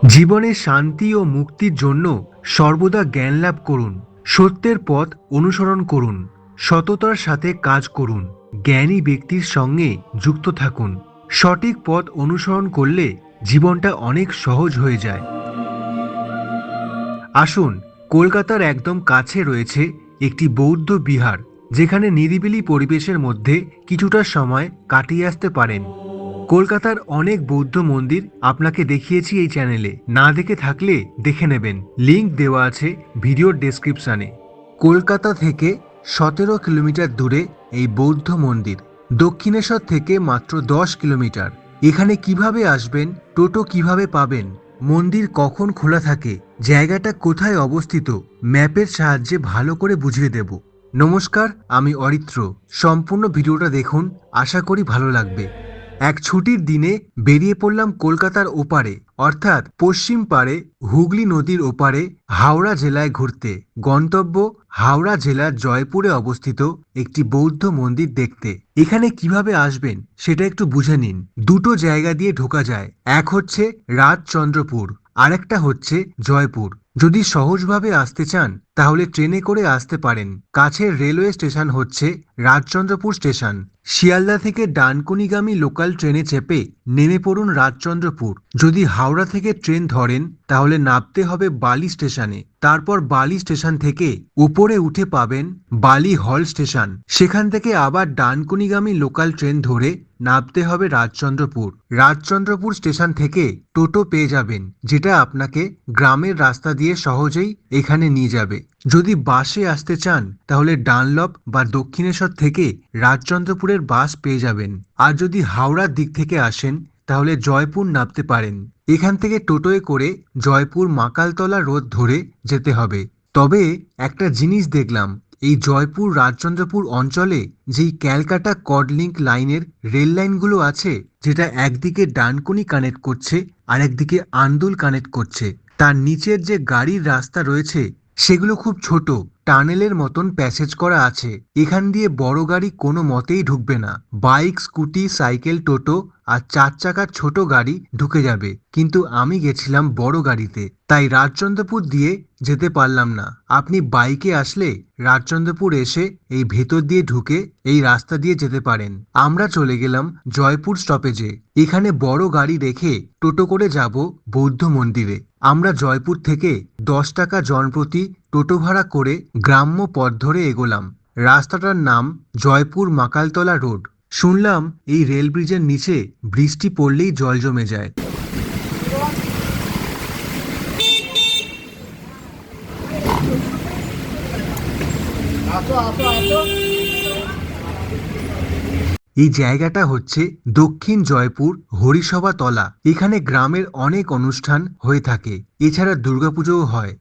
জীবনে শান্তি ও মুক্তির জন্য সর্বদা জ্ঞান লাভ করুন, সত্যের পথ অনুসরণ করুন, সততার সাথে কাজ করুন, জ্ঞানী ব্যক্তির সঙ্গে যুক্ত থাকুন। সঠিক পথ অনুসরণ করলে জীবনটা অনেক সহজ হয়ে যায়। আসুন, কলকাতার একদম কাছে রয়েছে একটি বৌদ্ধ বিহার, যেখানে নিরিবিলি পরিবেশের মধ্যে কিছুটা সময় কাটিয়ে আসতে পারেন। কলকাতার অনেক বৌদ্ধ মন্দির আপনাকে দেখিয়েছি এই চ্যানেলে, না দেখে থাকলে দেখে নেবেন, লিংক দেওয়া আছে ভিডিওর ডেসক্রিপশানে। কলকাতা থেকে 17 কিলোমিটার দূরে এই বৌদ্ধ মন্দির, দক্ষিণেশ্বর থেকে মাত্র 10 কিলোমিটার। এখানে কিভাবে আসবেন, টোটো কিভাবে পাবেন, মন্দির কখন খোলা থাকে, জায়গাটা কোথায় অবস্থিত, ম্যাপের সাহায্যে ভালো করে বুঝিয়ে দেব। নমস্কার, আমি অরিত্র। সম্পূর্ণ ভিডিওটা দেখুন, আশা করি ভালো লাগবে। এক ছুটির দিনে বেরিয়ে পড়লাম কলকাতার ওপারে, অর্থাৎ পশ্চিম পাড়ে হুগলি নদীর ওপারে হাওড়া জেলায় ঘুরতে। গন্তব্য হাওড়া জেলার জয়পুরে অবস্থিত একটি বৌদ্ধ মন্দির দেখতে। এখানে কিভাবে আসবেন সেটা একটু বুঝে নিন। দুটো জায়গা দিয়ে ঢোকা যায়, এক হচ্ছে রাজচন্দ্রপুর, আরেকটা হচ্ছে জয়পুর। যদি সহজভাবে আসতে চান তাহলে ট্রেনে করে আসতে পারেন। কাছের রেলওয়ে স্টেশন হচ্ছে রাজচন্দ্রপুর স্টেশন। শিয়ালদা থেকে ডানকুনিগামী লোকাল ট্রেনে চেপে নেমে পড়ুন রাজচন্দ্রপুর। যদি হাওড়া থেকে ট্রেন ধরেন তাহলে নামতে হবে বালি স্টেশনে। তারপর বালি স্টেশন থেকে উপরে উঠে পাবেন বালি হল স্টেশন। সেখান থেকে আবার ডানকুনিগামী লোকাল ট্রেন ধরে নামতে হবে রাজচন্দ্রপুর। রাজচন্দ্রপুর স্টেশন থেকে টোটো পেয়ে যাবেন, যেটা আপনাকে গ্রামের রাস্তা দিয়ে সহজেই এখানে নিয়ে যাবে। যদি বাসে আসতে চান তাহলে ডানলপ বা দক্ষিণেশ্বর থেকে রাজচন্দ্রপুরের বাস পেয়ে যাবেন। আর যদি হাওড়ার দিক থেকে আসেন তাহলে জয়পুর নামতে পারেন। এখান থেকে টোটোয় করে জয়পুর মাকালতলা রোড ধরে যেতে হবে। তবে একটা জিনিস দেখলাম, এই জয়পুর রাজচন্দ্রপুর অঞ্চলে যেই ক্যালকাটা কডলিংক লাইনের রেল লাইনগুলো আছে, যেটা একদিকে ডানকুনি কানেক্ট করছে আর একদিকে আন্দুল কানেক্ট করছে, তার নিচের যে গাড়ির রাস্তা রয়েছে সেগুলো খুব ছোট, টানেলের মতন প্যাসেজ করা আছে। এখান দিয়ে বড় গাড়ি কোনো মতেই ঢুকবে না। বাইক, স্কুটি, সাইকেল, টোটো আর 4 চাকার ছোট গাড়ি ঢুকে যাবে, কিন্তু আমি গেছিলাম বড় গাড়িতে, তাই রাজচন্দ্রপুর দিয়ে যেতে পারলাম না। আপনি বাইকে আসলে রাজচন্দ্রপুর এসে এই ভেতর দিয়ে ঢুকে এই রাস্তা দিয়ে যেতে পারেন। আমরা চলে গেলাম জয়পুর স্টপেজে। এখানে বড় গাড়ি রেখে টোটো করে যাব বৌদ্ধ মন্দিরে। আমরা জয়পুর থেকে 10 টাকা জনপ্রতি টোটো ভাড়া করে গ্রাম্য পথ ধরে এগোলাম। রাস্তাটার নাম জয়পুর মাকালতলা রোড। শুনলাম এই রেল ব্রিজের নিচে বৃষ্টি পড়লেই জল জমে যায়। এই জায়গাটা হচ্ছে দক্ষিণ জয়পুর হরিসভা তলা। এখানে গ্রামের অনেক অনুষ্ঠান হয়ে থাকে, এছাড়া দুর্গাপুজোও হয়।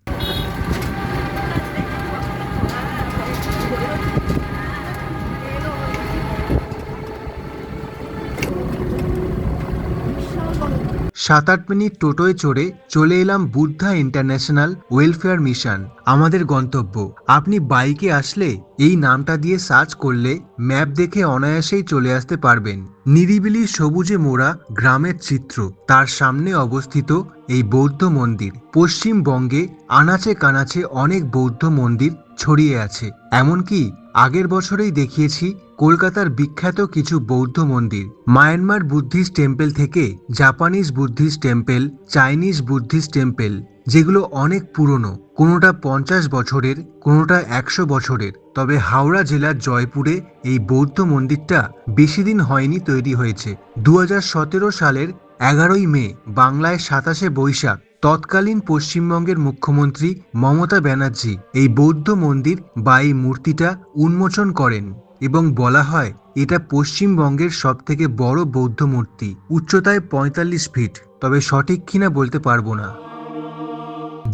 সাত আট মিনিট টোটোয় চড়ে চলে এলাম বুদ্ধা ইন্টারন্যাশনাল ওয়েলফেয়ার মিশন, আমাদের গন্তব্য। আপনি বাইকে আসলে এই নামটা দিয়ে সার্চ করলে ম্যাপ দেখে অনায়াসেই চলে আসতে পারবেন। নিরিবিলি সবুজে মোড়া গ্রামের চিত্র, তার সামনে অবস্থিত এই বৌদ্ধ মন্দির। পশ্চিমবঙ্গে আনাচে কানাচে অনেক বৌদ্ধ মন্দির ছড়িয়ে আছে, এমনকি আগের বছরেই দেখিয়েছি কলকাতার বিখ্যাত কিছু বৌদ্ধ মন্দির। মায়ানমার বুদ্ধিস্ট টেম্পল থেকে Japanese Buddhist temple, Chinese Buddhist temple, যেগুলো অনেক পুরনো, কোনোটা 50 বছরের, কোনোটা 100 বছরের। তবে হাওড়া জেলার জয়পুরে এই বৌদ্ধ মন্দিরটা বেশি দিন হয়নি তৈরি হয়েছে। 2017 সালের 11ই মে বাংলায় 27শে বৈশাখ তৎকালীন পশ্চিমবঙ্গের মুখ্যমন্ত্রী মমতা ব্যানার্জি এই বৌদ্ধ মন্দির বা এই মূর্তিটা উন্মোচন করেন, এবং বলা হয় এটা পশ্চিমবঙ্গের সবথেকে বড় বৌদ্ধ মূর্তি। উচ্চতায় 45 ফিট, তবে সঠিক কিনা বলতে পারবো না।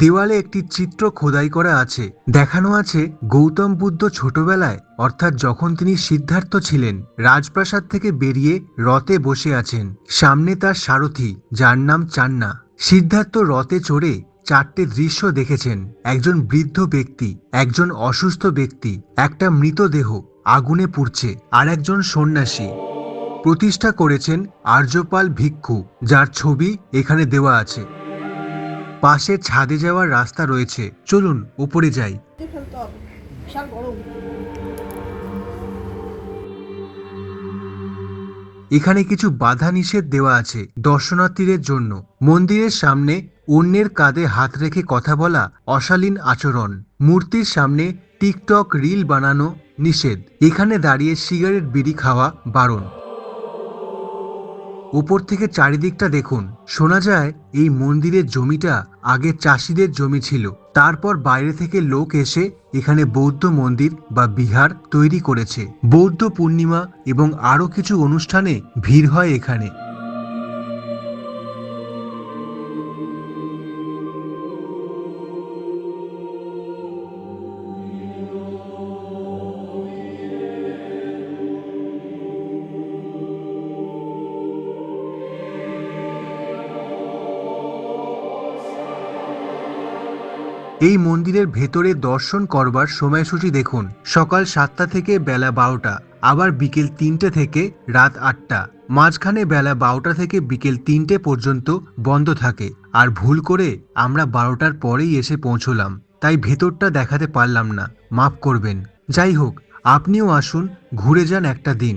দেওয়ালে একটি চিত্র খোদাই করা আছে, দেখানো আছে গৌতম বুদ্ধ ছোটবেলায়, অর্থাৎ যখন তিনি সিদ্ধার্থ ছিলেন, রাজপ্রাসাদ থেকে বেরিয়ে রথে বসে আছেন। সামনে তার সারথি, যার নাম চান্না। সিদ্ধার্থ রথে চড়ে 4টে দৃশ্য দেখেছেন: একজন বৃদ্ধ ব্যক্তি, একজন অসুস্থ ব্যক্তি, একটা মৃতদেহ আগুনে পুড়ছে, আর একজন সন্ন্যাসী। প্রতিষ্ঠা করেছেন আর্যপাল ভিক্ষু, যার ছবি এখানে দেওয়া আছে। পাশে ছাদে যাওয়ার রাস্তা রয়েছে, চলুন উপরে যাই। ফেলতে হবে, বিশাল গরম। এখানে কিছু বাধা নিষেধ দেওয়া আছে দর্শনার্থীদের জন্য। মন্দিরের সামনে অন্যের কাঁধে হাত রেখে কথা বলা অশালীন আচরণ। মূর্তির সামনে টিকটক রিল বানানো নিষেধ। এখানে দাঁড়িয়ে সিগারেট বিড়ি খাওয়া বারণ। উপর থেকে চারিদিকটা দেখুন। শোনা যায় এই মন্দিরের জমিটা আগে চাষিদের জমি ছিল, তারপর বাইরে থেকে লোক এসে এখানে বৌদ্ধ মন্দির বা বিহার তৈরি করেছে। বৌদ্ধ পূর্ণিমা এবং আরো কিছু অনুষ্ঠানে ভিড় হয় এখানে। এই মন্দিরের ভেতরে দর্শন করবার সময়সূচি দেখুন। সকাল 7টা থেকে বেলা 12টা, আবার বিকেল 3টে থেকে রাত 8টা, মাঝখানে বেলা 12টা থেকে বিকেল 3টে পর্যন্ত বন্ধ থাকে। আর ভুল করে আমরা 12টার পরেই এসে পৌঁছলাম, তাই ভেতরটা দেখাতে পারলাম না, মাফ করবেন। যাই হোক, আপনিও আসুন, ঘুরে যান একটা দিন।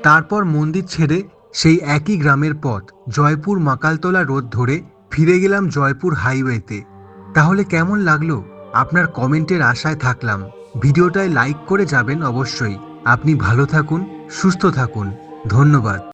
তারপর মন্দির ছেড়ে সেই একই গ্রামের পথ জয়পুর মাকালতলা রোড ধরে ফিরে গেলাম জয়পুর হাইওয়েতে। তাহলে কেমন লাগলো? আপনার কমেন্টের আশায় থাকলাম। ভিডিওটায় লাইক করে যাবেন অবশ্যই। আপনি ভালো থাকুন, সুস্থ থাকুন। ধন্যবাদ।